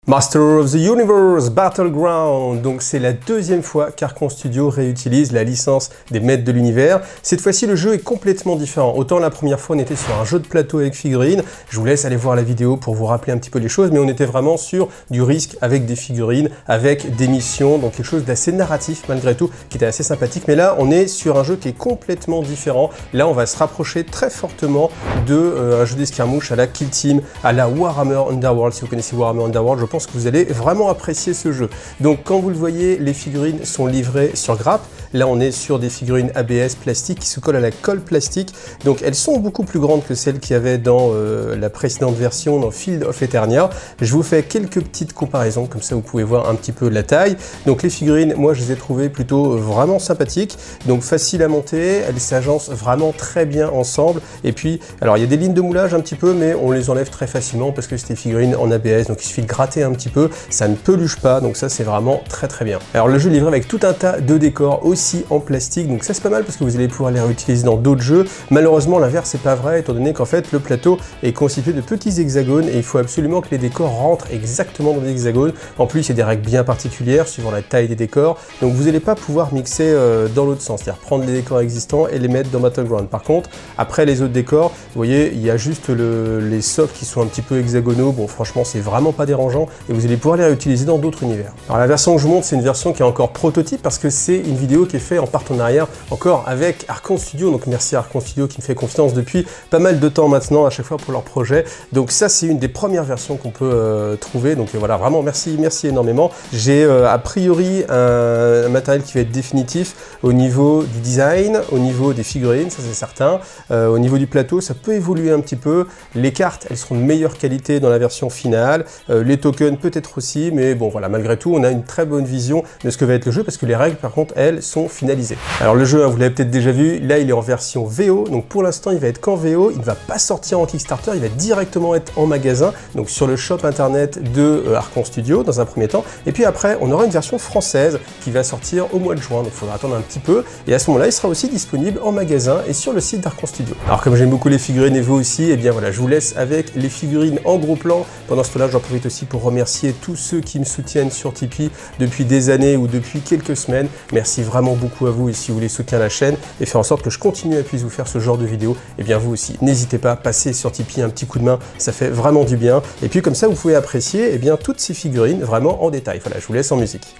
Master of the Universe Battleground, donc c'est la deuxième fois qu'Archon Studio réutilise la licence des Maîtres de l'Univers. Cette fois-ci, le jeu est complètement différent. Autant la première fois, on était sur un jeu de plateau avec figurines. Je vous laisse aller voir la vidéo pour vous rappeler un petit peu les choses, mais on était vraiment sur du risque avec des figurines, avec des missions, donc quelque chose d'assez narratif malgré tout, qui était assez sympathique. Mais là, on est sur un jeu qui est complètement différent. Là, on va se rapprocher très fortement de un jeu d'escarmouche à la Kill Team, à la Warhammer Underworld. Si vous connaissez Warhammer Underworld, je pense que vous allez vraiment apprécier ce jeu. Donc quand vous le voyez, les figurines sont livrées sur grappe. Là on est sur des figurines ABS plastique qui se collent à la colle plastique. Donc elles sont beaucoup plus grandes que celles qu'il y avait dans la précédente version, dans Field of Eternia. Je vous fais quelques petites comparaisons, comme ça vous pouvez voir un petit peu la taille. Donc les figurines, moi je les ai trouvées plutôt vraiment sympathiques. Donc facile à monter, elles s'agencent vraiment très bien ensemble. Et puis, alors il y a des lignes de moulage un petit peu, mais on les enlève très facilement parce que c'est des figurines en ABS. Donc il suffit de gratter un petit peu, ça ne peluche pas, donc ça c'est vraiment très très bien. Alors le jeu est livré avec tout un tas de décors aussi en plastique, donc ça c'est pas mal parce que vous allez pouvoir les réutiliser dans d'autres jeux. Malheureusement l'inverse c'est pas vrai, étant donné qu'en fait le plateau est constitué de petits hexagones et il faut absolument que les décors rentrent exactement dans les hexagones. En plus il y a des règles bien particulières suivant la taille des décors, donc vous n'allez pas pouvoir mixer dans l'autre sens, c'est-à-dire prendre les décors existants et les mettre dans Battleground. Par contre, après les autres décors, vous voyez, il y a juste les socles qui sont un petit peu hexagonaux. Bon franchement c'est vraiment pas dérangeant et vous allez pouvoir les réutiliser dans d'autres univers. Alors la version que je vous montre, c'est une version qui est encore prototype parce que c'est une vidéo qui est faite en partenariat encore avec Archon Studio. Donc merci à Archon Studio qui me fait confiance depuis pas mal de temps maintenant à chaque fois pour leur projet. Donc ça c'est une des premières versions qu'on peut trouver. Donc voilà, vraiment merci énormément. J'ai a priori un matériel qui va être définitif au niveau du design, au niveau des figurines, ça c'est certain. Au niveau du plateau, ça peut évoluer un petit peu. Les cartes, elles seront de meilleure qualité dans la version finale. Les tokens peut-être aussi, mais bon voilà, malgré tout, on a une très bonne vision de ce que va être le jeu parce que les règles, par contre, elles sont finalisées. Alors le jeu, hein, vous l'avez peut-être déjà vu, là il est en version VO, donc pour l'instant il va être qu'en VO, il ne va pas sortir en Kickstarter, il va directement être en magasin, donc sur le shop internet de Archon Studio dans un premier temps, et puis après on aura une version française qui va sortir au mois de juin, donc il faudra attendre un petit peu, et à ce moment-là il sera aussi disponible en magasin et sur le site d'Archon Studio. Alors comme j'aime beaucoup les figurines et vous aussi, et bien voilà, je vous laisse avec les figurines en gros plan. Pendant ce temps-là, j'en profite aussi pour remercier tous ceux qui me soutiennent sur Tipeee depuis des années ou depuis quelques semaines. Merci vraiment beaucoup à vous et si vous voulez soutenir la chaîne et faire en sorte que je continue à puisse vous faire ce genre de vidéos, et bien vous aussi, n'hésitez pas à passer sur Tipeee un petit coup de main, ça fait vraiment du bien. Et puis comme ça, vous pouvez apprécier et bien toutes ces figurines vraiment en détail. Voilà, je vous laisse en musique.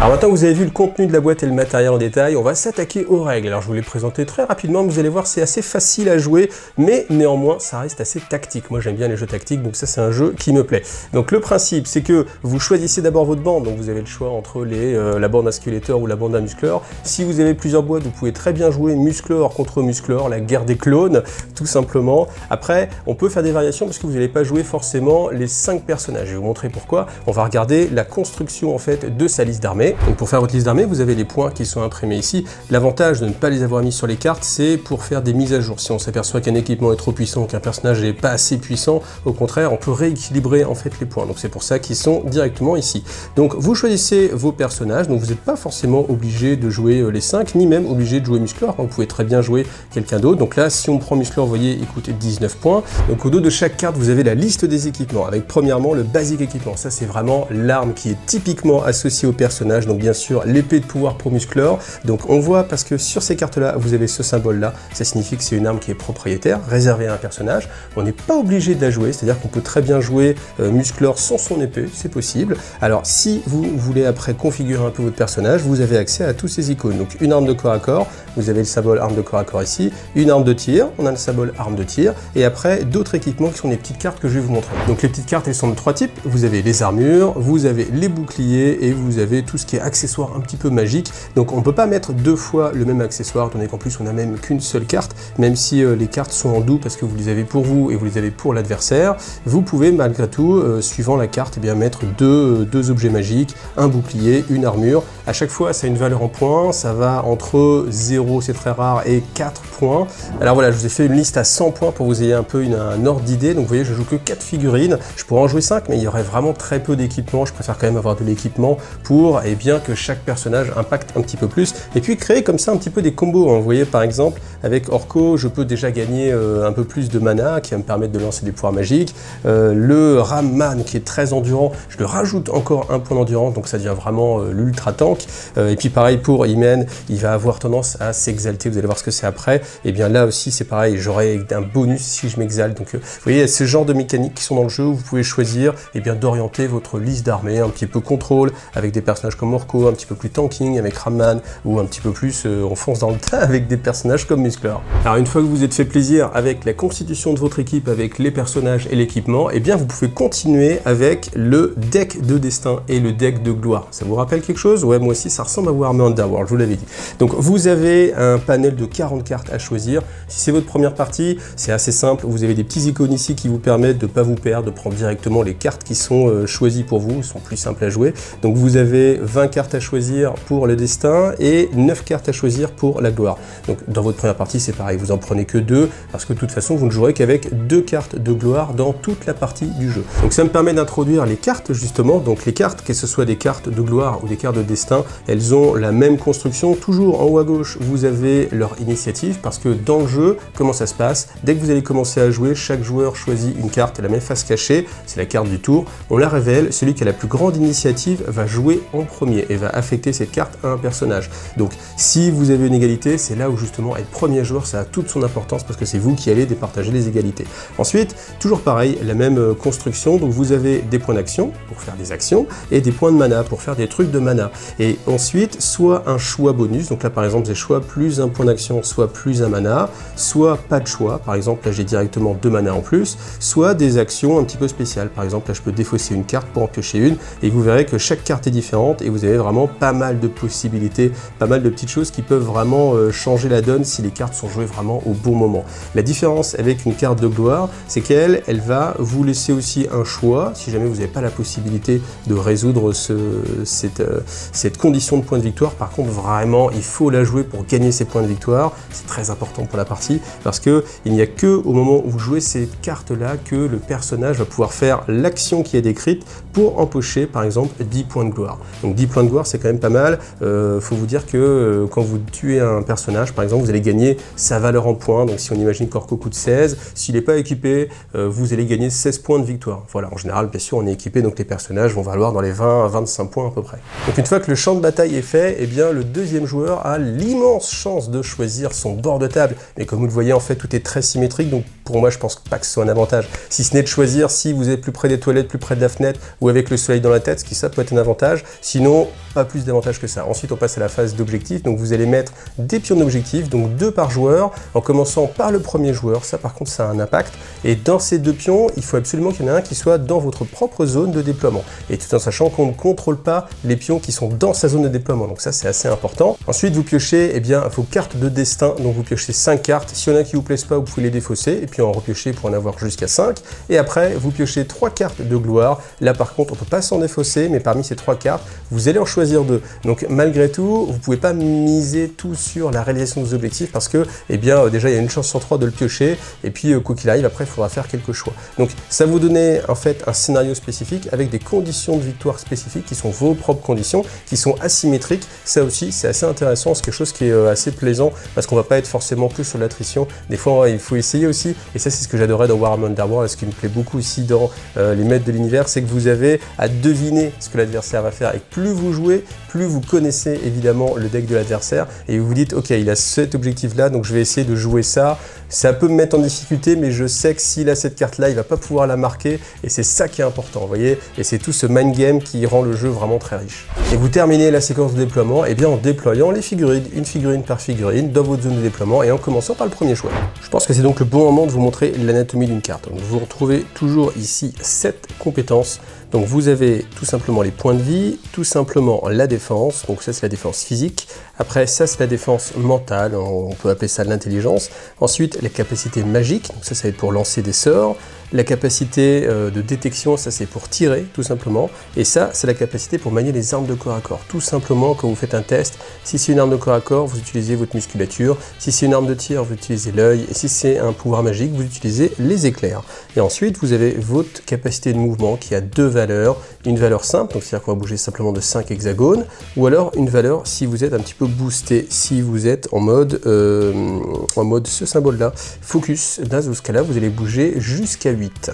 Alors maintenant que vous avez vu le contenu de la boîte et le matériel en détail, on va s'attaquer aux règles. Alors je vous les présenter très rapidement, vous allez voir c'est assez facile à jouer, mais néanmoins ça reste assez tactique. Moi j'aime bien les jeux tactiques, donc ça c'est un jeu qui me plaît. Donc le principe c'est que vous choisissez d'abord votre bande, donc vous avez le choix entre la bande à Skeletor ou la bande à Musclor. Si vous avez plusieurs boîtes, vous pouvez très bien jouer Musclor contre Musclor, la guerre des clones, tout simplement. Après, on peut faire des variations parce que vous n'allez pas jouer forcément les 5 personnages. Je vais vous montrer pourquoi. On va regarder la construction en fait de sa liste d'armées. Donc pour faire votre liste d'armées, vous avez les points qui sont imprimés ici. L'avantage de ne pas les avoir mis sur les cartes, c'est pour faire des mises à jour. Si on s'aperçoit qu'un équipement est trop puissant, qu'un personnage n'est pas assez puissant, au contraire, on peut rééquilibrer en fait les points. Donc c'est pour ça qu'ils sont directement ici. Donc vous choisissez vos personnages, donc vous n'êtes pas forcément obligé de jouer les 5, ni même obligé de jouer Musclor. Vous pouvez très bien jouer quelqu'un d'autre. Donc là, si on prend Musclor, vous voyez, il coûte 19 points. Donc au dos de chaque carte, vous avez la liste des équipements, avec premièrement le basic équipement. Ça, c'est vraiment l'arme qui est typiquement associée au personnage. personnage, donc bien sûr l'épée de pouvoir pour Musclor. Donc on voit, parce que sur ces cartes-là, vous avez ce symbole-là, ça signifie que c'est une arme qui est propriétaire, réservée à un personnage. On n'est pas obligé de la jouer, c'est-à-dire qu'on peut très bien jouer Musclor sans son épée, c'est possible. Alors si vous voulez après configurer un peu votre personnage, vous avez accès à tous ces icônes. Donc une arme de corps à corps, vous avez le symbole arme de corps à corps ici, une arme de tir, on a le symbole arme de tir, et après d'autres équipements qui sont des petites cartes que je vais vous montrer. Donc les petites cartes, elles sont de trois types. Vous avez les armures, vous avez les boucliers et vous avez tout ce qui est accessoire un petit peu magique. Donc on ne peut pas mettre deux fois le même accessoire, étant donné qu'en plus on n'a même qu'une seule carte, même si les cartes sont en doux parce que vous les avez pour vous et vous les avez pour l'adversaire. Vous pouvez malgré tout, suivant la carte, eh bien, mettre deux objets magiques, un bouclier, une armure. À chaque fois, ça a une valeur en points, ça va entre 0, c'est très rare, et 4 points. Alors voilà, je vous ai fait une liste à 100 points pour que vous ayez un peu un ordre d'idée. Donc vous voyez, je joue que 4 figurines. Je pourrais en jouer 5, mais il y aurait vraiment très peu d'équipement. Je préfère quand même avoir de l'équipement pour bien que chaque personnage impacte un petit peu plus. Et puis créer comme ça un petit peu des combos. Vous voyez, par exemple, avec Orko, je peux déjà gagner un peu plus de mana qui va me permettre de lancer des pouvoirs magiques. Le Ramman qui est très endurant, je le rajoute encore un point d'endurance, donc ça devient vraiment l'ultra tank. Et puis pareil pour Imen, il va avoir tendance à s'exalter, vous allez voir ce que c'est après. Et bien là aussi c'est pareil, j'aurai un bonus si je m'exalte. Donc vous voyez, il y a ce genre de mécaniques qui sont dans le jeu où vous pouvez choisir d'orienter votre liste d'armées, un petit peu contrôle, avec des personnages comme Orko, un petit peu plus tanking avec Ramman, ou un petit peu plus on fonce dans le tas avec des personnages comme Musclor. Alors une fois que vous êtes fait plaisir avec la constitution de votre équipe, avec les personnages et l'équipement, et bien vous pouvez continuer avec le deck de destin et le deck de gloire. Ça vous rappelle quelque chose? Ouais, moi aussi ça ressemble à Warhammer Underworld, je vous l'avais dit. Donc vous avez un panel de 40 cartes à choisir. Si c'est votre première partie, c'est assez simple, vous avez des petits icônes ici qui vous permettent de ne pas vous perdre, de prendre directement les cartes qui sont choisies pour vous, sont plus simples à jouer. Donc vous avez 20 cartes à choisir pour le destin et 9 cartes à choisir pour la gloire. Donc dans votre première partie c'est pareil, vous en prenez que 2 parce que de toute façon vous ne jouerez qu'avec 2 cartes de gloire dans toute la partie du jeu. Donc ça me permet d'introduire les cartes justement. Donc les cartes, que ce soit des cartes de gloire ou des cartes de destin, elles ont la même construction. Toujours en haut à gauche vous avez leur initiative, parce que dans le jeu, comment ça se passe? Dès que vous allez commencer à jouer, chaque joueur choisit une carte, la même face cachée, c'est la carte du tour, on la révèle, celui qui a la plus grande initiative va jouer en premier et va affecter cette carte à un personnage. Donc si vous avez une égalité, c'est là où justement être premier joueur, ça a toute son importance, parce que c'est vous qui allez départager les égalités. Ensuite, toujours pareil, la même construction, donc vous avez des points d'action pour faire des actions et des points de mana pour faire des trucs de mana. Et ensuite, soit un choix bonus, donc là par exemple j'ai choix plus un point d'action, soit plus un mana, soit pas de choix, par exemple là j'ai directement 2 mana en plus, soit des actions un petit peu spéciales, par exemple là je peux défausser une carte pour en piocher une, et vous verrez que chaque carte est différente et vous avez vraiment pas mal de possibilités, pas mal de petites choses qui peuvent vraiment changer la donne si les cartes sont jouées vraiment au bon moment. La différence avec une carte de gloire, c'est qu'elle va vous laisser aussi un choix, si jamais vous n'avez pas la possibilité de résoudre cette condition de point de victoire. Par contre vraiment il faut la jouer pour gagner ces points de victoire, c'est très important pour la partie, parce que il n'y a que au moment où vous jouez ces cartes là que le personnage va pouvoir faire l'action qui est décrite pour empocher par exemple 10 points de gloire. Donc 10 points de gloire c'est quand même pas mal. Faut vous dire que quand vous tuez un personnage par exemple, vous allez gagner sa valeur en points. Donc si on imagine qu'Orko coûte 16, s'il n'est pas équipé, vous allez gagner 16 points de victoire. Voilà, en général bien sûr on est équipé, donc les personnages vont valoir dans les 20 à 25 points à peu près. Donc une fois que le champ de bataille est fait, eh bien le deuxième joueur a l'immense chance de choisir son bord de table. Mais comme vous le voyez, en fait tout est très symétrique, donc pour moi je pense pas que ce soit un avantage. Si ce n'est de choisir si vous êtes plus près des toilettes, plus près de la fenêtre ou avec le soleil dans la tête, ce qui ça peut être un avantage. Sinon, pas plus d'avantage que ça. Ensuite on passe à la phase d'objectif, donc vous allez mettre des pions d'objectif, donc 2 par joueur, en commençant par le premier joueur. Ça par contre ça a un impact, et dans ces 2 pions, il faut absolument qu'il y en ait un qui soit dans votre propre zone de déploiement, et tout en sachant qu'on ne contrôle pas les pions qui sont dans sa zone de déploiement, donc ça c'est assez important. Ensuite vous piochez vos cartes de destin, donc vous piochez 5 cartes, s'il y en a qui vous plaisent pas, vous pouvez les défausser, et puis en repiocher pour en avoir jusqu'à 5, et après vous piochez 3 cartes de gloire. Là par contre on peut pas s'en défausser, mais parmi ces 3 cartes, vous allez en choisir 2. Donc malgré tout, vous pouvez pas miser tout sur la réalisation des objectifs, parce que déjà il y a une chance sur 3 de le piocher, et puis quoi qu'il arrive, après il faudra faire quelques choix. Donc ça vous donne en fait un scénario spécifique avec des conditions de victoire spécifiques qui sont vos propres conditions, qui sont asymétriques. Ça aussi c'est assez intéressant, c'est quelque chose qui est assez plaisant, parce qu'on va pas être forcément plus sur l'attrition. Des fois il faut essayer aussi Et ça, c'est ce que j'adorais dans Warhammer Underworld, et ce qui me plaît beaucoup aussi dans les maîtres de l'univers, c'est que vous avez à deviner ce que l'adversaire va faire. Et plus vous jouez, plus vous connaissez évidemment le deck de l'adversaire, et vous vous dites, ok, il a cet objectif-là, donc je vais essayer de jouer ça. Ça peut me mettre en difficulté, mais je sais que s'il a cette carte-là, il va pas pouvoir la marquer, et c'est ça qui est important, vous voyez. Et c'est tout ce mind game qui rend le jeu vraiment très riche. Et vous terminez la séquence de déploiement, et bien en déployant les figurines, une figurine par figurine, dans votre zone de déploiement, et en commençant par le premier choix. Je pense que c'est donc le bon moment de vous montrer l'anatomie d'une carte. Donc vous retrouvez toujours ici 7 compétences. Donc vous avez tout simplement les points de vie, tout simplement la défense, donc ça c'est la défense physique, après ça c'est la défense mentale, on peut appeler ça l'intelligence, ensuite les capacités magiques, donc ça va être pour lancer des sorts, la capacité de détection, ça c'est pour tirer tout simplement, et ça c'est la capacité pour manier les armes de corps à corps, tout simplement quand vous faites un test, si c'est une arme de corps à corps, vous utilisez votre musculature, si c'est une arme de tir, vous utilisez l'œil, et si c'est un pouvoir magique, vous utilisez les éclairs. Et ensuite vous avez votre capacité de mouvement qui a deux valeurs, une valeur simple, donc c'est-à-dire qu'on va bouger simplement de 5 hexagones, ou alors une valeur si vous êtes un petit peu boosté, si vous êtes en mode ce symbole-là, focus, dans ce cas-là vous allez bouger jusqu'à 8.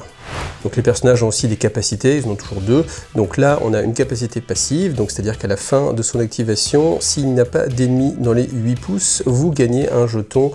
Donc les personnages ont aussi des capacités, ils en ont toujours deux. Donc là, on a une capacité passive, donc c'est-à-dire qu'à la fin de son activation, s'il n'a pas d'ennemis dans les 8 pouces, vous gagnez un jeton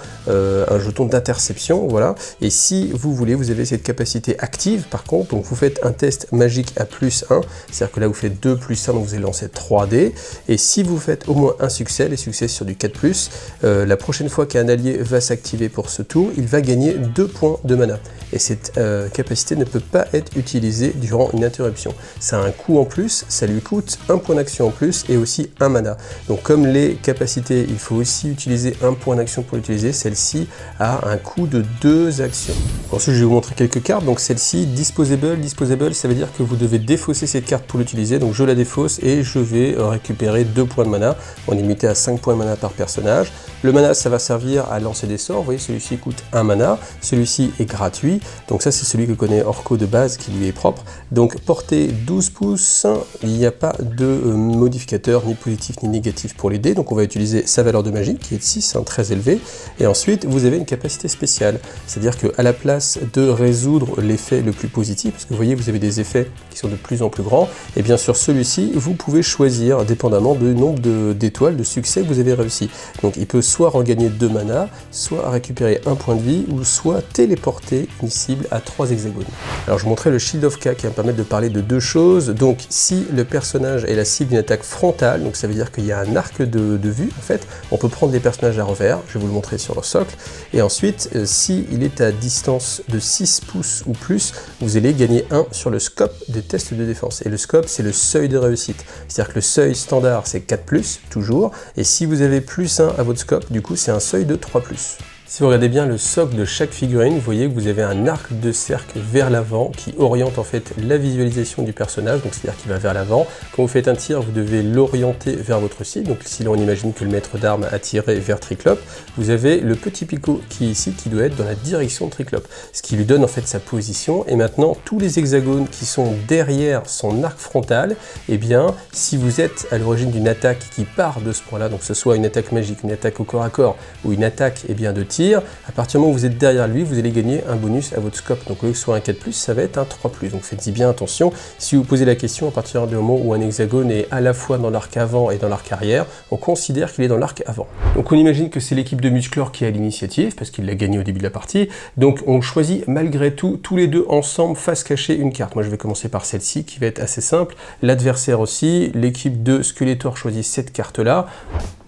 d'interception, voilà. Et si vous voulez, vous avez cette capacité active, par contre, donc vous faites un test magique à +1, c'est-à-dire que là, vous faites 2 + 1, donc vous allez lancer 3 dés. Et si vous faites au moins un succès, les succès sur du 4+, la prochaine fois qu'un allié va s'activer pour ce tour, il va gagner 2 points de mana. Et cette capacité ne peut pas être utilisée durant une interruption. Ça a un coût en plus, ça lui coûte un point d'action en plus et aussi un mana. Donc comme les capacités, il faut aussi utiliser un point d'action pour l'utiliser, celle-ci a un coût de 2 actions. Ensuite, je vais vous montrer quelques cartes. Donc celle-ci, disposable, ça veut dire que vous devez défausser cette carte pour l'utiliser. Donc je la défausse et je vais récupérer 2 points de mana. On est limité à 5 points de mana par personnage. Le mana, ça va servir à lancer des sorts. Vous voyez, celui-ci coûte 1 mana. Celui-ci est gratuit. Donc ça, c'est celui que connaît Orko de base qui lui est propre. Donc portée 12 pouces, il n'y a pas de modificateur ni positif ni négatif pour les dés. Donc on va utiliser sa valeur de magie qui est de 6, très élevée. Et ensuite, vous avez une capacité spéciale. C'est-à-dire qu'à la place de résoudre l'effet le plus positif, parce que vous voyez, vous avez des effets qui sont de plus en plus grands, et bien sur celui-ci, vous pouvez choisir, dépendamment du nombre d'étoiles, de succès que vous avez réussi. Donc il peut soit regagner 2 mana, soit récupérer 1 point de vie, ou soit téléporter une cible à 3 hexagones. Alors je vous montrais le Shield of Ka qui va me permettre de parler de deux choses. Donc si le personnage est la cible d'une attaque frontale, donc ça veut dire qu'il y a un arc de vue, en fait, on peut prendre des personnages à revers, je vais vous le montrer sur le socle, et ensuite, s'il est à distance de 6 pouces ou plus, vous allez gagner 1 sur le scope des tests de défense. Et le scope, c'est le seuil de réussite. C'est-à-dire que le seuil standard, c'est 4+, toujours, et si vous avez +1 à votre scope, du coup, c'est un seuil de 3+. Si vous regardez bien le socle de chaque figurine, vous voyez que vous avez un arc de cercle vers l'avant qui oriente en fait la visualisation du personnage, donc c'est-à-dire qu'il va vers l'avant. Quand vous faites un tir, vous devez l'orienter vers votre cible, donc si l'on imagine que le maître d'armes a tiré vers Triclope, vous avez le petit picot qui est ici qui doit être dans la direction de Triclope, ce qui lui donne en fait sa position. Et maintenant, tous les hexagones qui sont derrière son arc frontal, eh bien, si vous êtes à l'origine d'une attaque qui part de ce point-là, donc que ce soit une attaque magique, une attaque au corps à corps ou une attaque de tir, à partir du moment où vous êtes derrière lui, vous allez gagner un bonus à votre scope. Donc au lieu que ce soit un 4+, ça va être un 3+. Donc faites-y bien attention. Si vous posez la question, à partir du moment où un hexagone est à la fois dans l'arc avant et dans l'arc arrière, on considère qu'il est dans l'arc avant. Donc on imagine que c'est l'équipe de Musclor qui a l'initiative, parce qu'il l'a gagné au début de la partie. Donc on choisit malgré tout, tous les deux ensemble, face cachée, une carte. Moi je vais commencer par celle-ci, qui va être assez simple. L'adversaire aussi, l'équipe de Skeletor choisit cette carte-là.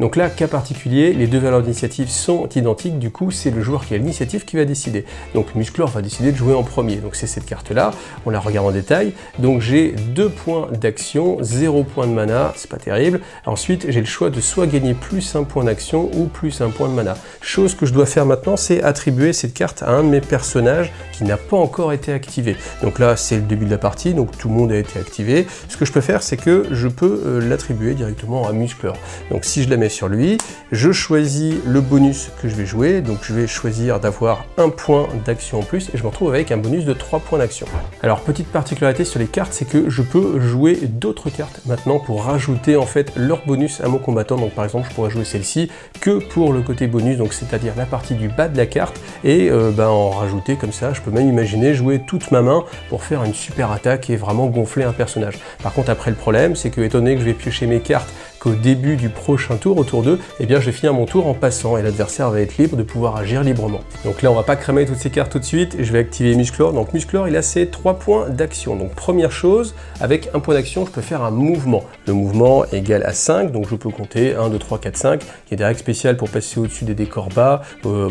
Donc là, cas particulier, les deux valeurs d'initiative sont identiques, du coup c'est le joueur qui a l'initiative qui va décider. Donc Musclor va décider de jouer en premier, donc c'est cette carte-là, on la regarde en détail. Donc j'ai 2 points d'action, 0 point de mana, c'est pas terrible. Ensuite j'ai le choix de soit gagner +1 point d'action ou +1 point de mana. Chose que je dois faire maintenant, c'est attribuer cette carte à un de mes personnages qui n'a pas encore été activé. Donc là c'est le début de la partie, donc tout le monde a été activé. Ce que je peux faire, c'est que je peux l'attribuer directement à Musclor. Donc si je la mets sur lui, je choisis le bonus que je vais jouer. donc je vais choisir d'avoir un point d'action en plus et je me retrouve avec un bonus de 3 points d'action. Alors petite particularité sur les cartes, c'est que je peux jouer d'autres cartes maintenant pour rajouter en fait leur bonus à mon combattant. Donc par exemple je pourrais jouer celle-ci que pour le côté bonus, donc c'est-à-dire la partie du bas de la carte, et en rajouter comme ça. Je peux même imaginer jouer toute ma main pour faire une super attaque et vraiment gonfler un personnage. Par contre après le problème, c'est que étant donné que je vais piocher mes cartes qu'au début du prochain tour, au tour 2, eh bien je vais finir mon tour en passant et l'adversaire va être libre de pouvoir agir librement. Donc là on va pas cramer toutes ces cartes tout de suite, je vais activer Musclor. Donc Musclor il a ses 3 points d'action. Donc première chose, avec un point d'action je peux faire un mouvement. Le mouvement est égal à 5, donc je peux compter 1, 2, 3, 4, 5. Il y a des règles spéciales pour passer au-dessus des décors bas,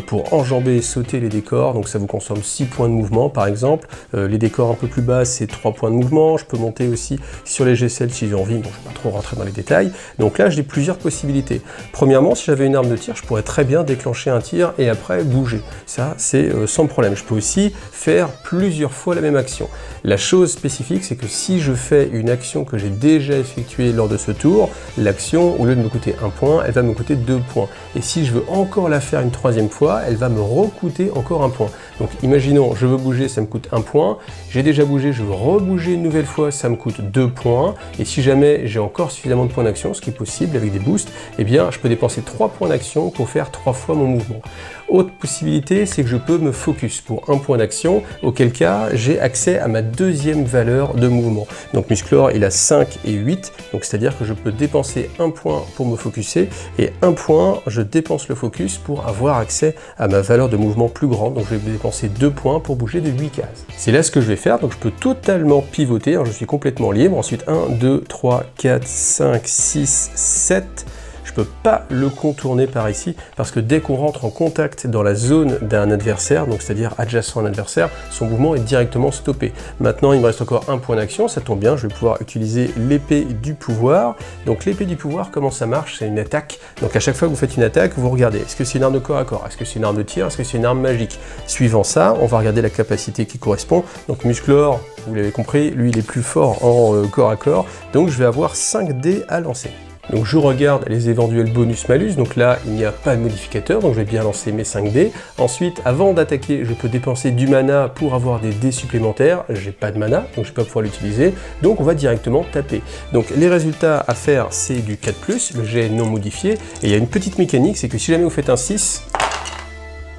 pour enjamber et sauter les décors, donc ça vous consomme 6 points de mouvement par exemple. Les décors un peu plus bas c'est 3 points de mouvement. Je peux monter aussi sur les gécelles si j'ai envie, bon je vais pas trop rentrer dans les détails. Donc là, j'ai plusieurs possibilités. Premièrement, si j'avais une arme de tir, je pourrais très bien déclencher un tir et après bouger. Ça, c'est sans problème. Je peux aussi faire plusieurs fois la même action. La chose spécifique, c'est que si je fais une action que j'ai déjà effectuée lors de ce tour, l'action, au lieu de me coûter 1 point, elle va me coûter 2 points. Et si je veux encore la faire une 3e fois, elle va me recoûter encore 1 point. Donc imaginons, je veux bouger, ça me coûte 1 point. J'ai déjà bougé, je veux rebouger une nouvelle fois, ça me coûte 2 points. Et si jamais j'ai encore suffisamment de points d'action, ce qui est possible avec des boosts, eh bien je peux dépenser 3 points d'action pour faire 3 fois mon mouvement. Autre possibilité, c'est que je peux me focus pour 1 point d'action, auquel cas j'ai accès à ma 2e valeur de mouvement. Donc Musclor il a 5 et 8, donc c'est-à-dire que je peux dépenser 1 point pour me focuser et 1 point je dépense le focus pour avoir accès à ma valeur de mouvement plus grande, donc je vais dépenser 2 points pour bouger de 8 cases. C'est là ce que je vais faire, donc je peux totalement pivoter, alors je suis complètement libre, ensuite 1, 2, 3, 4, 5, 6, 7, je peux pas le contourner par ici parce que dès qu'on rentre en contact dans la zone d'un adversaire, donc c'est-à-dire adjacent à un adversaire, son mouvement est directement stoppé. Maintenant il me reste encore un point d'action, ça tombe bien, je vais pouvoir utiliser l'épée du pouvoir. Donc l'épée du pouvoir, comment ça marche? C'est une attaque, donc à chaque fois que vous faites une attaque, vous regardez, est-ce que c'est une arme de corps à corps, est-ce que c'est une arme de tir, est-ce que c'est une arme magique? Suivant ça, on va regarder la capacité qui correspond. Donc Musclor, vous l'avez compris, lui il est plus fort en corps à corps, donc je vais avoir 5 dés à lancer. Donc je regarde les éventuels bonus-malus, donc là il n'y a pas de modificateur, donc je vais bien lancer mes 5 dés. Ensuite, avant d'attaquer, je peux dépenser du mana pour avoir des dés supplémentaires. J'ai pas de mana, donc je vais pas pouvoir l'utiliser, donc on va directement taper. Donc les résultats à faire, c'est du 4+, le jet non modifié, et il y a une petite mécanique, c'est que si jamais vous faites un 6,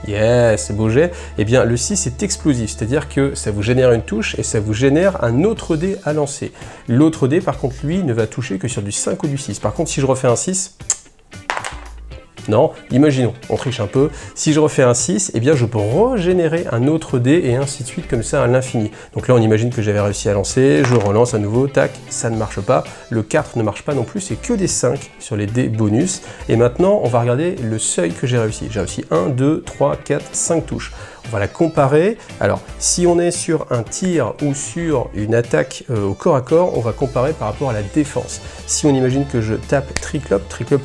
yes, beau jet, et bien le 6 est explosif, c'est-à-dire que ça vous génère une touche et ça vous génère un autre dé à lancer. L'autre dé, par contre, lui, ne va toucher que sur du 5 ou du 6. Par contre, si je refais un 6, non, imaginons, on triche un peu, si je refais un 6, eh bien je peux régénérer un autre dé et ainsi de suite comme ça à l'infini. Donc là on imagine que j'avais réussi à lancer, je relance à nouveau, tac, ça ne marche pas, le 4 ne marche pas non plus, c'est que des 5 sur les dés bonus. Et maintenant on va regarder le seuil que j'ai réussi. J'ai réussi 1, 2, 3, 4, 5 touches. On va la comparer. Alors, si on est sur un tir ou sur une attaque au corps à corps, on va comparer par rapport à la défense. Si on imagine que je tape Triclope,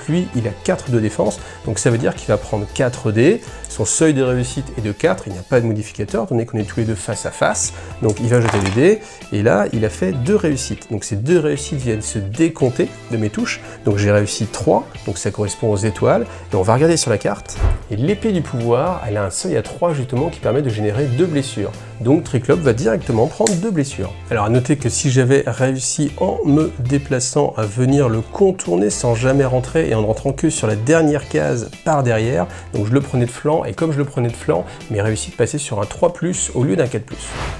lui, il a 4 de défense, donc ça veut dire qu'il va prendre 4 dés. Son seuil de réussite est de 4, il n'y a pas de modificateur, étant donné qu'on est tous les deux face à face. Donc il va jeter les dés, et là, il a fait 2 réussites. Donc ces 2 réussites viennent se décompter de mes touches. Donc j'ai réussi 3, donc ça correspond aux étoiles. Et on va regarder sur la carte. Et l'épée du pouvoir, elle a un seuil à 3 justement qui permet de générer 2 blessures. Donc Triclope va directement prendre 2 blessures. Alors à noter que si j'avais réussi en me déplaçant à venir le contourner sans jamais rentrer et en ne rentrant que sur la dernière case par derrière, donc je le prenais de flanc et comme je le prenais de flanc, mes réussites passaient sur un 3+ au lieu d'un 4+.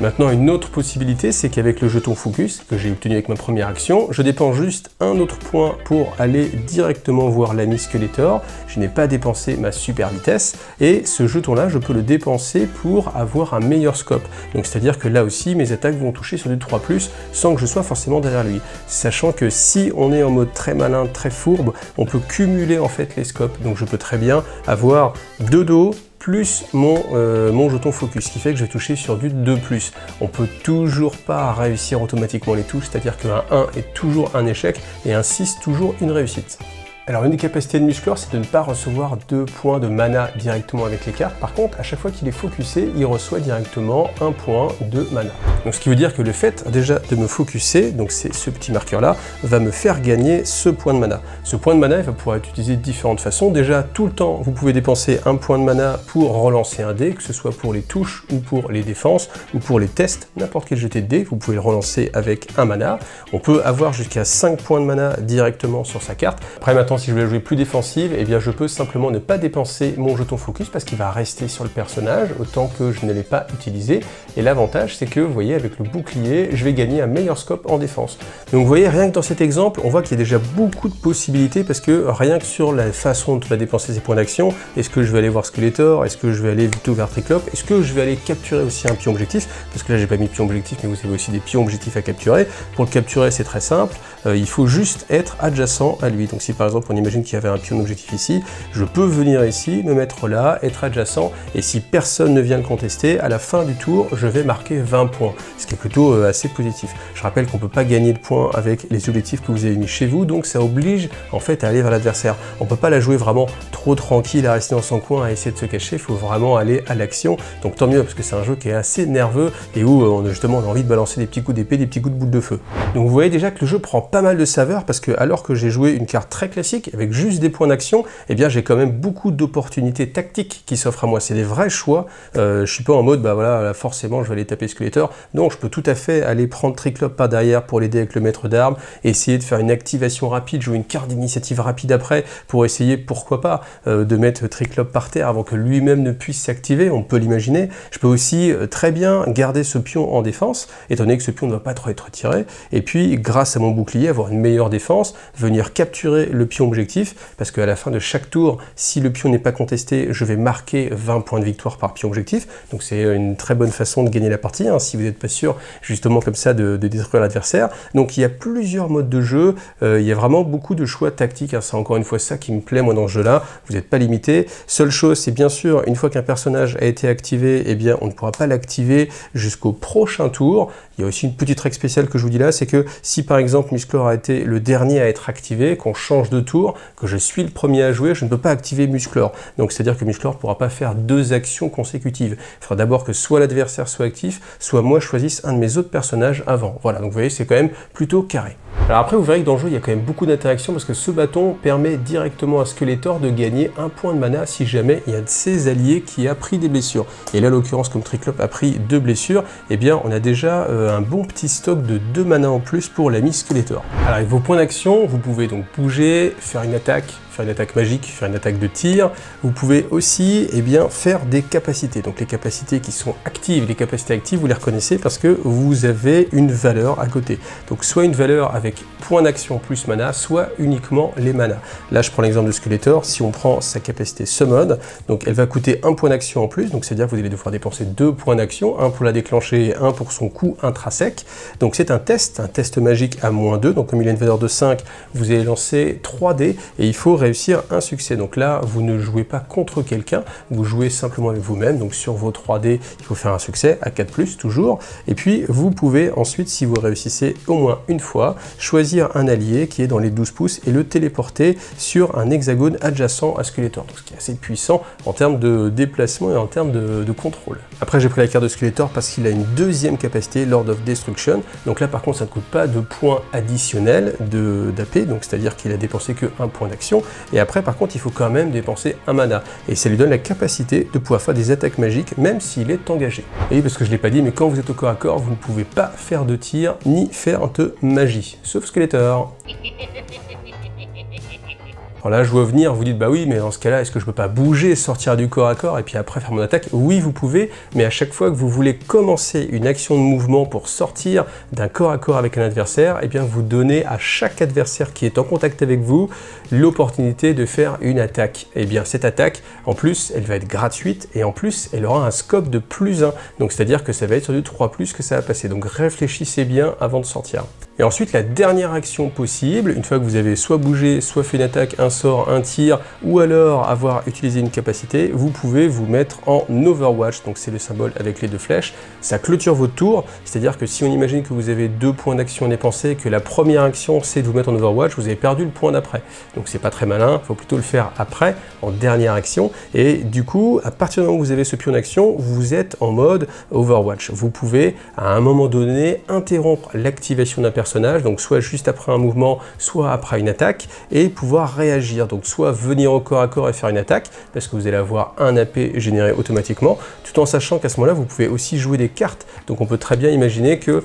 Maintenant une autre possibilité, c'est qu'avec le jeton Focus que j'ai obtenu avec ma première action, je dépense juste un autre point pour aller directement voir l'ami Skeletor. Je n'ai pas dépensé ma super vitesse et ce jeton là je peux le dépenser pour avoir un meilleur scope. Donc c'est-à-dire que là aussi mes attaques vont toucher sur du 3+ sans que je sois forcément derrière lui. Sachant que si on est en mode très malin, très fourbe, on peut cumuler en fait les scopes. Donc je peux très bien avoir 2 dos plus mon jeton Focus, ce qui fait que je vais toucher sur du 2+. On peut toujours pas réussir automatiquement les touches, c'est-à-dire qu'un 1 est toujours un échec et un 6 toujours une réussite. Alors une des capacités de Musclor, c'est de ne pas recevoir 2 points de mana directement avec les cartes. Par contre, à chaque fois qu'il est focusé, il reçoit directement 1 point de mana. Donc ce qui veut dire que le fait déjà de me focuser, donc c'est ce petit marqueur là, va me faire gagner ce point de mana. Ce point de mana il va pouvoir être utilisé de différentes façons. Déjà tout le temps vous pouvez dépenser un point de mana pour relancer un dé, que ce soit pour les touches ou pour les défenses ou pour les tests, n'importe quel jeté de dé, vous pouvez le relancer avec un mana. On peut avoir jusqu'à 5 points de mana directement sur sa carte. Après maintenant si je veux jouer plus défensive, eh bien je peux simplement ne pas dépenser mon jeton focus parce qu'il va rester sur le personnage autant que je ne l'ai pas utilisé. Et l'avantage c'est que vous voyez avec le bouclier je vais gagner un meilleur scope en défense. Donc vous voyez rien que dans cet exemple on voit qu'il y a déjà beaucoup de possibilités parce que rien que sur la façon dont on va dépenser ses points d'action, est-ce que je vais aller voir Skeletor, est-ce que je vais aller plutôt vers Triclope, est-ce que je vais aller capturer aussi un pion objectif, parce que là j'ai pas mis pion objectif mais vous avez aussi des pions objectifs à capturer. Pour le capturer c'est très simple, il faut juste être adjacent à lui. Donc si par exemple on imagine qu'il y avait un pion objectif ici, je peux venir ici, me mettre là, être adjacent, et si personne ne vient le contester, à la fin du tour je vais marquer 20 points, ce qui est plutôt assez positif. Je rappelle qu'on peut pas gagner de points avec les objectifs que vous avez mis chez vous, donc ça oblige en fait à aller vers l'adversaire. On peut pas la jouer vraiment trop tranquille à rester dans son coin à essayer de se cacher, il faut vraiment aller à l'action. Donc tant mieux parce que c'est un jeu qui est assez nerveux et où justement on a envie de balancer des petits coups d'épée, des petits coups de boule de feu. Donc vous voyez déjà que le jeu prend pas mal de saveur parce que alors que j'ai joué une carte très classique avec juste des points d'action, eh bien j'ai quand même beaucoup d'opportunités tactiques qui s'offrent à moi. C'est des vrais choix. Je suis pas en mode bah voilà là, forcément je vais aller taper Skeletor. Non, je peux tout à fait aller prendre Triclope par derrière pour l'aider avec le maître d'armes, essayer de faire une activation rapide, jouer une carte d'initiative rapide après pour essayer pourquoi pas de mettre Triclope par terre avant que lui-même ne puisse s'activer, on peut l'imaginer. Je peux aussi très bien garder ce pion en défense, étant donné que ce pion ne va pas trop être tiré, et puis grâce à mon bouclier avoir une meilleure défense, venir capturer le pion objectif, parce qu'à la fin de chaque tour, si le pion n'est pas contesté, je vais marquer 20 points de victoire par pion objectif, donc c'est une très bonne façon de gagner la partie, hein, si vous n'êtes pas sûr justement comme ça de détruire l'adversaire. Donc il y a plusieurs modes de jeu, il y a vraiment beaucoup de choix tactiques, hein, c'est encore une fois ça qui me plaît moi dans ce jeu-là, vous n'êtes pas limité. Seule chose, c'est bien sûr, une fois qu'un personnage a été activé, eh bien on ne pourra pas l'activer jusqu'au prochain tour. Il y a aussi une petite règle spéciale que je vous dis là, c'est que si par exemple Musclor a été le dernier à être activé, qu'on change de tour, que je suis le premier à jouer, je ne peux pas activer Musclor. Donc c'est-à-dire que Musclor ne pourra pas faire 2 actions consécutives. Il faudra d'abord que soit l'adversaire soit actif, soit moi choisisse un de mes autres personnages avant. Voilà, donc vous voyez, c'est quand même plutôt carré. Alors après, vous verrez que dans le jeu, il y a quand même beaucoup d'interactions parce que ce bâton permet directement à Skeletor de gagner un point de mana si jamais il y a de ses alliés qui a pris des blessures. Et là, en l'occurrence, comme Triclope a pris 2 blessures, eh bien, on a déjà un bon petit stock de 2 mana en plus pour l'ami Skeletor. Alors avec vos points d'action, vous pouvez donc bouger, faire une attaque magique, faire une attaque de tir. Vous pouvez aussi faire des capacités. Donc les capacités qui sont actives, les capacités actives, vous les reconnaissez parce que vous avez une valeur à côté. Donc soit une valeur avec point d'action plus mana, soit uniquement les manas. Là je prends l'exemple de Skeletor, si on prend sa capacité Summon, donc elle va coûter un point d'action en plus, donc c'est-à-dire que vous allez devoir dépenser 2 points d'action, un pour la déclencher et un pour son coup intrinsèque. Donc c'est un test magique à -2, donc comme il a une valeur de 5, vous allez lancer 3 dés et il faut réussir un succès. Donc là, vous ne jouez pas contre quelqu'un, vous jouez simplement avec vous-même. Donc sur vos 3 dés, il faut faire un succès à 4+, toujours. Et puis, vous pouvez ensuite, si vous réussissez au moins une fois, choisir un allié qui est dans les 12 pouces et le téléporter sur un hexagone adjacent à Skeletor. Donc, ce qui est assez puissant en termes de déplacement et en termes de contrôle. Après, j'ai pris la carte de Skeletor parce qu'il a une deuxième capacité, Lord of Destruction. Donc là, par contre, ça ne coûte pas de points additionnels d'AP, donc c'est-à-dire qu'il a dépensé que 1 point d'action. Et après, par contre, il faut quand même dépenser un mana. Et ça lui donne la capacité de pouvoir faire des attaques magiques, même s'il est engagé. Et parce que je ne l'ai pas dit, mais quand vous êtes au corps à corps, vous ne pouvez pas faire de tir, ni faire de magie. Sauf Skeletor. Alors là, je vois venir, vous dites, bah oui, mais dans ce cas-là, est-ce que je peux pas bouger, sortir du corps à corps et puis après faire mon attaque? Oui, vous pouvez, mais à chaque fois que vous voulez commencer une action de mouvement pour sortir d'un corps à corps avec un adversaire, eh bien, vous donnez à chaque adversaire qui est en contact avec vous l'opportunité de faire une attaque. Et bien, cette attaque, en plus, elle va être gratuite et en plus, elle aura un scope de +1. Donc, c'est-à-dire que ça va être sur du 3+, que ça va passer. Donc, réfléchissez bien avant de sortir. Et ensuite, la dernière action possible, une fois que vous avez soit bougé, soit fait une attaque, un sort, un tir, ou alors avoir utilisé une capacité, vous pouvez vous mettre en Overwatch, donc c'est le symbole avec les deux flèches. Ça clôture votre tour, c'est-à-dire que si on imagine que vous avez 2 points d'action à dépenser, que la première action c'est de vous mettre en Overwatch, vous avez perdu le point d'après. Donc c'est pas très malin, il faut plutôt le faire après, en dernière action. Et du coup, à partir du moment où vous avez ce pion d'action, vous êtes en mode Overwatch. Vous pouvez, à un moment donné, interrompre l'activation d'un personnage, donc soit juste après un mouvement, soit après une attaque, et pouvoir réagir. Donc soit venir au corps à corps et faire une attaque, parce que vous allez avoir un AP généré automatiquement, tout en sachant qu'à ce moment-là, vous pouvez aussi jouer des cartes. Donc on peut très bien imaginer que,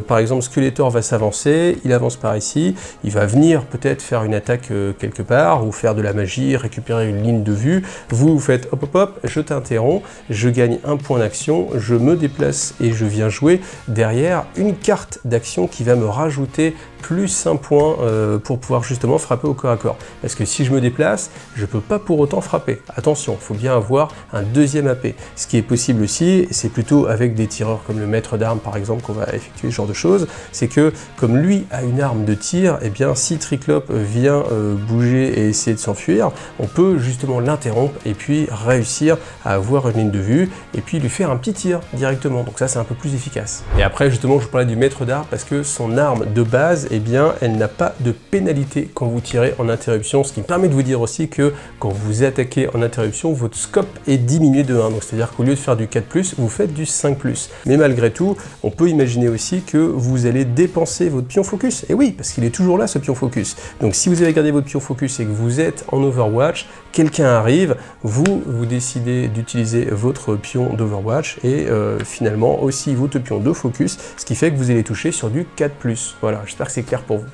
par exemple, Skeletor va s'avancer, il avance par ici, il va venir peut-être faire une attaque quelque part, ou faire de la magie, récupérer une ligne de vue. Vous faites hop hop hop, je t'interromps, je gagne un point d'action, je me déplace et je viens jouer derrière une carte d'action qui va me rajouter plus un point pour pouvoir justement frapper au corps à corps. Parce que si je me déplace, je ne peux pas pour autant frapper. Attention, il faut bien avoir un deuxième AP. Ce qui est possible aussi, c'est plutôt avec des tireurs comme le maître d'armes par exemple qu'on va effectuer ce genre de choses, c'est que comme lui a une arme de tir, et bien si Triclope vient bouger et essayer de s'enfuir, on peut justement l'interrompre et puis réussir à avoir une ligne de vue et puis lui faire un petit tir directement. Donc ça c'est un peu plus efficace. Et après justement je vous parlais du maître d'armes parce que son arme de base, eh bien, elle n'a pas de pénalité quand vous tirez en interruption, ce qui me permet de vous dire aussi que quand vous attaquez en interruption, votre scope est diminué de 1, donc c'est-à-dire qu'au lieu de faire du 4+, vous faites du 5+. Mais malgré tout, on peut imaginer aussi que vous allez dépenser votre pion focus, et oui, parce qu'il est toujours là ce pion focus. Donc si vous avez gardé votre pion focus et que vous êtes en Overwatch, quelqu'un arrive, vous décidez d'utiliser votre pion d'Overwatch et finalement aussi votre pion de focus, ce qui fait que vous allez toucher sur du 4+. Voilà, j'espère que c'est clair pour vous.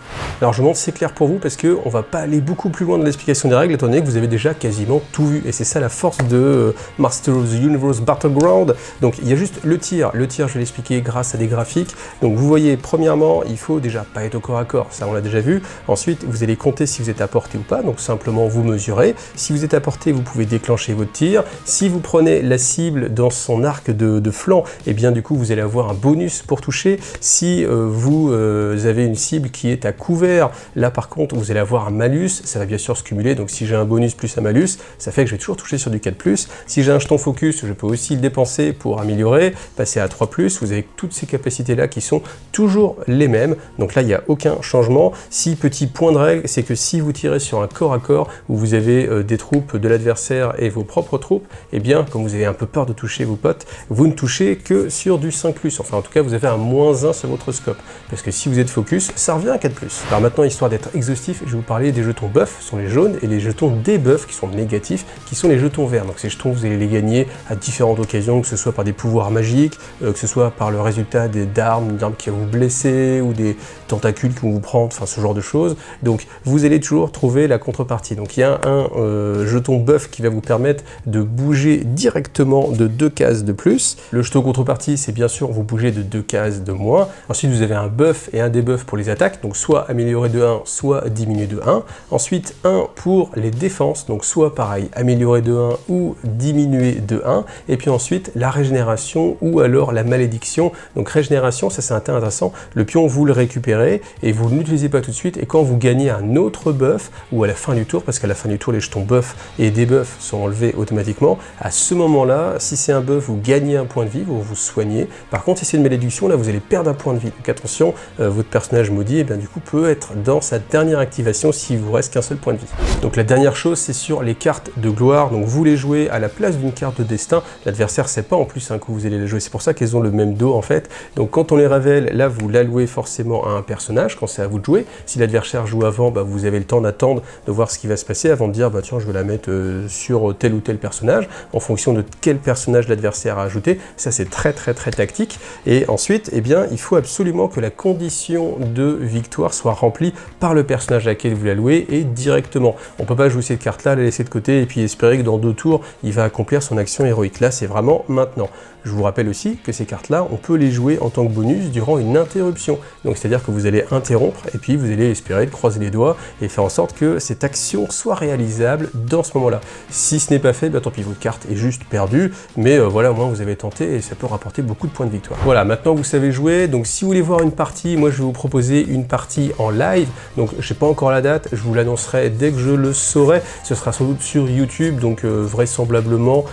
Alors je montre c'est clair pour vous parce qu'on va pas aller beaucoup plus loin dans l'explication des règles étant donné que vous avez déjà quasiment tout vu et c'est ça la force de Master of the Universe Battleground. Donc il y a juste le tir je vais l'expliquer grâce à des graphiques. Donc vous voyez premièrement il faut déjà pas être au corps à corps, ça on l'a déjà vu. Ensuite vous allez compter si vous êtes à portée ou pas, donc simplement vous mesurez. Si vous êtes à portée vous pouvez déclencher votre tir. Si vous prenez la cible dans son arc de flanc, et bien du coup vous allez avoir un bonus pour toucher. Si vous avez une cible qui est à couvert, là par contre vous allez avoir un malus, ça va bien sûr se cumuler, donc si j'ai un bonus plus un malus, ça fait que je vais toujours toucher sur du 4+. Si j'ai un jeton focus, je peux aussi le dépenser pour améliorer, passer à 3+, vous avez toutes ces capacités là qui sont toujours les mêmes, donc là il n'y a aucun changement. Si petit point de règle, c'est que si vous tirez sur un corps à corps où vous avez des troupes de l'adversaire et vos propres troupes, et bien comme vous avez un peu peur de toucher vos potes, vous ne touchez que sur du 5+, enfin en tout cas vous avez un -1 sur votre scope, parce que si vous êtes focus, ça revient à 4+. Alors maintenant, histoire d'être exhaustif, je vais vous parler des jetons buff, ce sont les jaunes, et les jetons debuff, qui sont négatifs, qui sont les jetons verts. Donc ces jetons, vous allez les gagner à différentes occasions, que ce soit par des pouvoirs magiques, que ce soit par le résultat d'armes qui vont vous blesser, ou des tentacules qui vont vous prendre, enfin ce genre de choses. Donc vous allez toujours trouver la contrepartie. Donc il y a un jeton buff qui va vous permettre de bouger directement de 2 cases de plus. Le jeton contrepartie, c'est bien sûr vous bougez de 2 cases de moins. Ensuite, vous avez un buff et un debuff pour les attaques, donc soit améliorer de 1, soit diminuer de 1. Ensuite, 1 pour les défenses, donc soit pareil, améliorer de 1 ou diminuer de 1. Et puis ensuite, la régénération ou alors la malédiction. Donc régénération, ça c'est intéressant, le pion vous le récupérez et vous ne l'utilisez pas tout de suite, et quand vous gagnez un autre buff, ou à la fin du tour, parce qu'à la fin du tour, les jetons buff et debuff sont enlevés automatiquement, à ce moment-là, si c'est un buff, vous gagnez un point de vie, vous vous soignez. Par contre, si c'est une malédiction, là vous allez perdre un point de vie. Donc attention, votre personnage maudit, et bien du coup peut être dans sa dernière activation s'il vous reste qu'un seul point de vie. Donc la dernière chose, c'est sur les cartes de gloire. Donc vous les jouez à la place d'une carte de destin. L'adversaire ne sait pas en plus que vous allez les jouer. C'est pour ça qu'elles ont le même dos en fait. Donc quand on les révèle, là vous l'allouez forcément à un personnage quand c'est à vous de jouer. Si l'adversaire joue avant, vous avez le temps d'attendre de voir ce qui va se passer avant de dire tiens je vais la mettre sur tel ou tel personnage en fonction de quel personnage l'adversaire a ajouté. Ça c'est très tactique. Et ensuite, eh bien il faut absolument que la condition de victoire soit remplie par le personnage à laquelle vous la louez et directement. On peut pas jouer cette carte là, la laisser de côté et puis espérer que dans 2 tours il va accomplir son action héroïque. Là c'est vraiment maintenant. Je vous rappelle aussi que ces cartes-là, on peut les jouer en tant que bonus durant une interruption. Donc c'est-à-dire que vous allez interrompre et puis vous allez espérer de croiser les doigts et faire en sorte que cette action soit réalisable dans ce moment-là. Si ce n'est pas fait, bah, tant pis, votre carte est juste perdue, mais voilà, au moins vous avez tenté et ça peut rapporter beaucoup de points de victoire. Voilà, maintenant vous savez jouer, donc si vous voulez voir une partie, moi je vais vous proposer une partie en live, donc je sais pas encore la date, je vous l'annoncerai dès que je le saurai, ce sera sans doute sur YouTube, donc vraisemblablement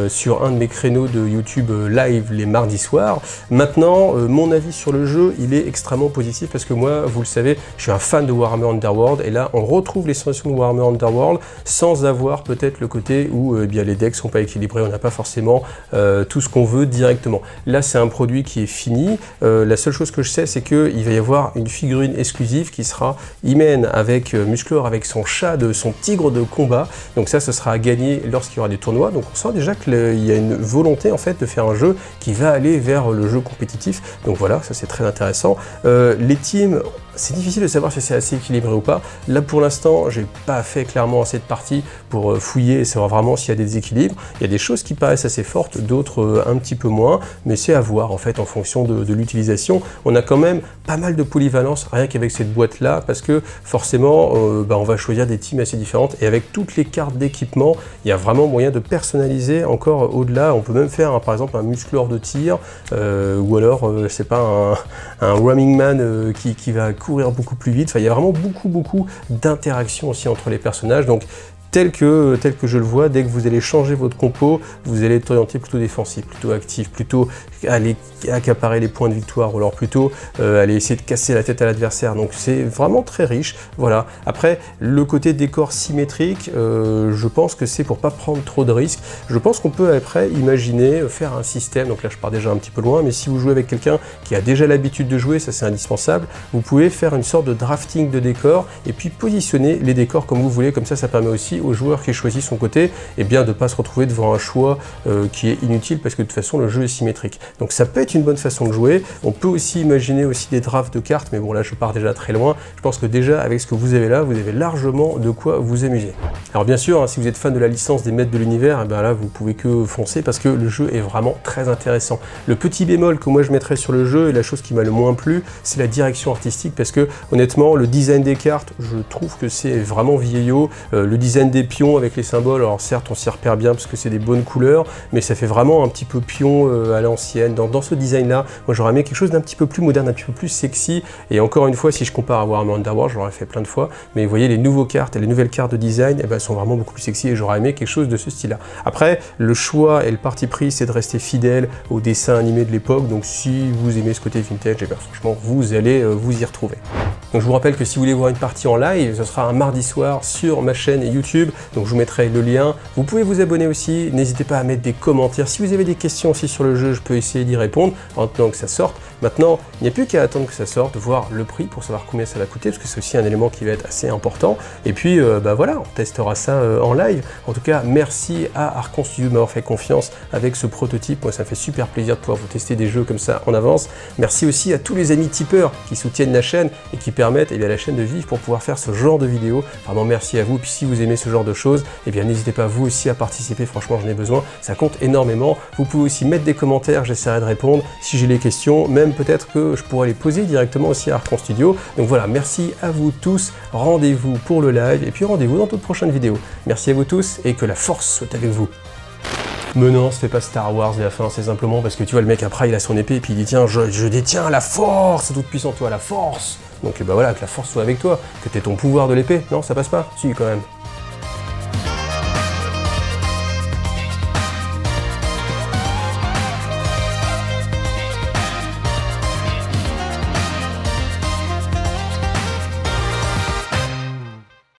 sur un de mes créneaux de YouTube live les mardis soirs. Maintenant, mon avis sur le jeu, il est extrêmement positif parce que moi, vous le savez, je suis un fan de Warhammer Underworld et là, on retrouve les sensations de Warhammer Underworld sans avoir peut-être le côté où eh bien, les decks sont pas équilibrés, on n'a pas forcément tout ce qu'on veut directement. Là, c'est un produit qui est fini. La seule chose que je sais, c'est qu'il va y avoir une figurine exclusive qui sera Imen avec Musclor, avec son chat, son tigre de combat. Donc ça, ce sera à gagner lorsqu'il y aura des tournois. Donc on sent déjà qu'il y a une volonté en fait de faire un jeu qui va aller vers le jeu compétitif. Donc voilà, ça c'est très intéressant. Les teams, c'est difficile de savoir si c'est assez équilibré ou pas. Là pour l'instant, j'ai pas fait clairement assez de parties pour fouiller et savoir vraiment s'il y a des déséquilibres. Il y a des choses qui paraissent assez fortes, d'autres un petit peu moins, mais c'est à voir en fait en fonction de l'utilisation. On a quand même pas mal de polyvalence rien qu'avec cette boîte là, parce que forcément on va choisir des teams assez différentes et avec toutes les cartes d'équipement, il y a vraiment moyen de personnaliser encore au-delà. On peut même faire par exemple un musclor de tir ou alors c'est pas un roaming man qui va courir beaucoup plus vite. Enfin, il y a vraiment beaucoup d'interactions aussi entre les personnages. Donc tel que je le vois, dès que vous allez changer votre compo, vous allez être orienté plutôt défensif, plutôt actif, plutôt aller accaparer les points de victoire, ou alors plutôt aller essayer de casser la tête à l'adversaire. Donc c'est vraiment très riche. Voilà. Après, le côté décor symétrique, je pense que c'est pour pas prendre trop de risques. Je pense qu'on peut après imaginer faire un système, donc là je pars déjà un petit peu loin, mais si vous jouez avec quelqu'un qui a déjà l'habitude de jouer, ça c'est indispensable, vous pouvez faire une sorte de drafting de décors et puis positionner les décors comme vous voulez, comme ça permet aussi aux joueurs qui choisissent son côté et bien de ne pas se retrouver devant un choix qui est inutile parce que de toute façon le jeu est symétrique. Donc ça peut être une bonne façon de jouer. On peut aussi imaginer aussi des drafts de cartes, mais bon là je pars déjà très loin. Je pense que déjà avec ce que vous avez là, vous avez largement de quoi vous amuser. Alors bien sûr, hein, si vous êtes fan de la licence des Maîtres de l'Univers, ben là vous pouvez que foncer parce que le jeu est vraiment très intéressant. Le petit bémol que moi je mettrais sur le jeu et la chose qui m'a le moins plu, c'est la direction artistique parce que honnêtement le design des cartes, je trouve que c'est vraiment vieillot. Le design des pions avec les symboles, alors certes on s'y repère bien parce que c'est des bonnes couleurs, mais ça fait vraiment un petit peu pion à l'ancienne. Dans ce design là, moi j'aurais aimé quelque chose d'un petit peu plus moderne, un petit peu plus sexy, et encore une fois si je compare à Warhammer Underworld, j'aurais fait plein de fois, mais vous voyez les nouvelles cartes et les nouvelles cartes de design, eh ben, sont vraiment beaucoup plus sexy et j'aurais aimé quelque chose de ce style là. Après le choix et le parti pris c'est de rester fidèle au dessin animé de l'époque, donc si vous aimez ce côté vintage, eh ben, franchement vous allez vous y retrouver. Donc je vous rappelle que si vous voulez voir une partie en live, ce sera un mardi soir sur ma chaîne YouTube, donc je vous mettrai le lien. Vous pouvez vous abonner aussi, n'hésitez pas à mettre des commentaires. Si vous avez des questions aussi sur le jeu, je peux essayer d'y répondre en attendant que ça sorte. Maintenant, il n'y a plus qu'à attendre que ça sorte, voir le prix pour savoir combien ça va coûter, parce que c'est aussi un élément qui va être assez important. Et puis, bah voilà, on testera ça en live. En tout cas, merci à Archon Studio de m'avoir fait confiance avec ce prototype. Moi, ça me fait super plaisir de pouvoir vous tester des jeux comme ça en avance. Merci aussi à tous les amis tipeurs qui soutiennent la chaîne et qui permettent à la chaîne de vivre pour pouvoir faire ce genre de vidéos. Vraiment, merci à vous. Puis si vous aimez ce genre de choses, eh bien n'hésitez pas vous aussi à participer. Franchement, j'en ai besoin. Ça compte énormément. Vous pouvez aussi mettre des commentaires. J'essaierai de répondre si j'ai les questions. Même peut-être que je pourrais les poser directement aussi à Archon Studio. Donc voilà, merci à vous tous. Rendez-vous pour le live et puis rendez-vous dans toute prochaine vidéo. Merci à vous tous et que la force soit avec vous. Mais non, c'était pas Star Wars à la fin, c'est simplement parce que tu vois, le mec après il a son épée et puis il dit tiens, je détiens la force, toute puissante, toi, la force. Donc bah voilà, que la force soit avec toi, que t'aies ton pouvoir de l'épée. Non, ça passe pas? Si, quand même.